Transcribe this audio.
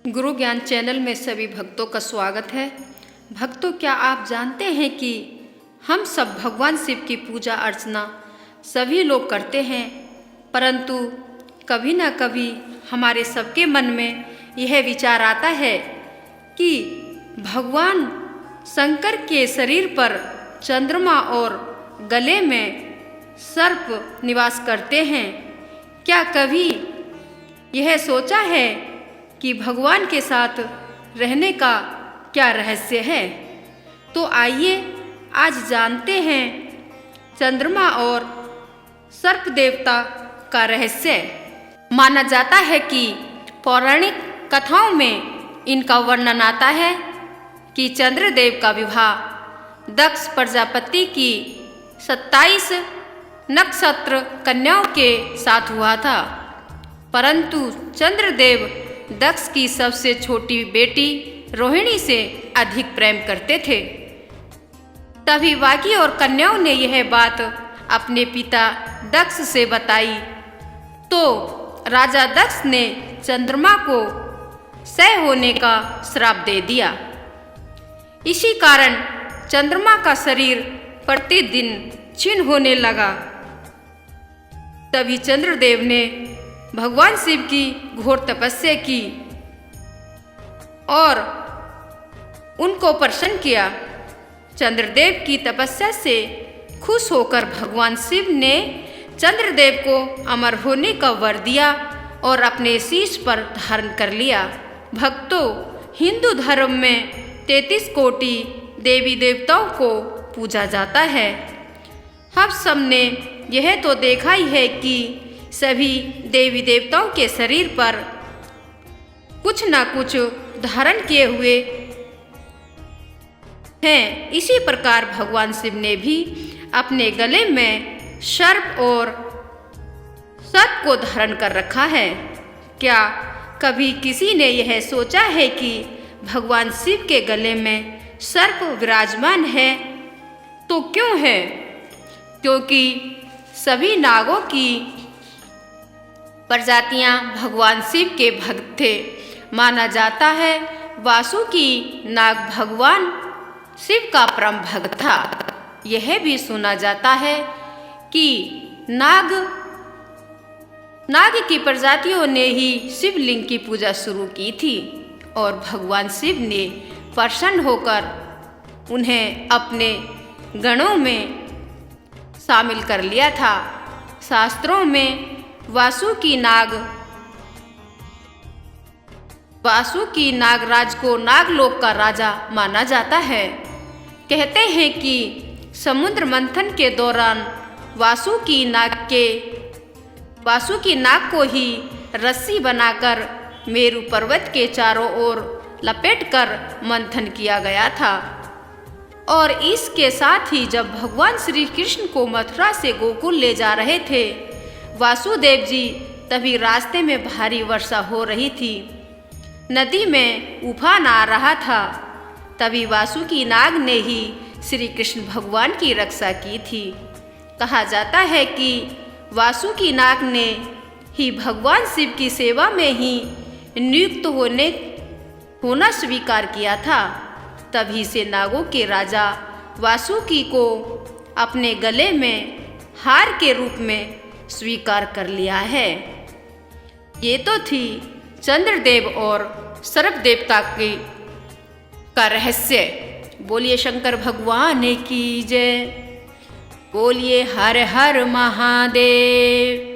गुरु ज्ञान चैनल में सभी भक्तों का स्वागत है। भक्तों, क्या आप जानते हैं कि हम सब भगवान शिव की पूजा अर्चना सभी लोग करते हैं, परंतु कभी ना कभी हमारे सबके मन में यह विचार आता है कि भगवान शंकर के शरीर पर चंद्रमा और गले में सर्प निवास करते हैं। क्या कभी यह सोचा है कि भगवान के साथ रहने का क्या रहस्य है? तो आइए आज जानते हैं चंद्रमा और सर्प देवता का रहस्य। माना जाता है कि पौराणिक कथाओं में इनका वर्णन आता है कि चंद्रदेव का विवाह दक्ष प्रजापति की 27 नक्षत्र कन्याओं के साथ हुआ था, परंतु चंद्रदेव दक्ष की सबसे छोटी बेटी रोहिणी से अधिक प्रेम करते थे। तभी बाकी और कन्याओं ने यह बात अपने पिता दक्ष से बताई, तो राजा दक्ष ने चंद्रमा को क्षय होने का श्राप दे दिया। इसी कारण चंद्रमा का शरीर प्रतिदिन क्षीण होने लगा। तभी चंद्रदेव ने भगवान शिव की घोर तपस्या की और उनको प्रसन्न किया। चंद्रदेव की तपस्या से खुश होकर भगवान शिव ने चंद्रदेव को अमर होने का वर दिया और अपने शीश पर धारण कर लिया। भक्तों, हिंदू धर्म में 33 कोटि देवी देवताओं को पूजा जाता है। हम सबने यह तो देखा ही है कि सभी देवी देवताओं के शरीर पर कुछ न कुछ धारण किए हुए हैं। इसी प्रकार भगवान शिव ने भी अपने गले में सर्प को धारण कर रखा है। क्या कभी किसी ने यह सोचा है कि भगवान शिव के गले में सर्प विराजमान है? तो क्यों है? क्योंकि सभी नागों की प्रजातियां भगवान शिव के भक्त थे। माना जाता है वासुकी नाग भगवान शिव का परम भक्त था। यह भी सुना जाता है कि नाग की प्रजातियों ने ही शिवलिंग की पूजा शुरू की थी और भगवान शिव ने प्रसन्न होकर उन्हें अपने गणों में शामिल कर लिया था। शास्त्रों में वासुकी नागराज को नागलोक का राजा माना जाता है। कहते हैं कि समुद्र मंथन के दौरान वासुकी नाग को ही रस्सी बनाकर मेरु पर्वत के चारों ओर लपेटकर मंथन किया गया था। और इसके साथ ही जब भगवान श्री कृष्ण को मथुरा से गोकुल ले जा रहे थे वासुदेव जी, तभी रास्ते में भारी वर्षा हो रही थी, नदी में उफान आ रहा था। तभी वासुकी नाग ने ही श्री कृष्ण भगवान की रक्षा की थी। कहा जाता है कि वासुकी नाग ने ही भगवान शिव की सेवा में ही नियुक्त होना स्वीकार किया था। तभी से नागों के राजा वासुकी को अपने गले में हार के रूप में स्वीकार कर लिया है। ये तो थी चंद्रदेव और सर्प देवता का रहस्य। बोलिए शंकर भगवान की जय। बोलिए हर हर महादेव।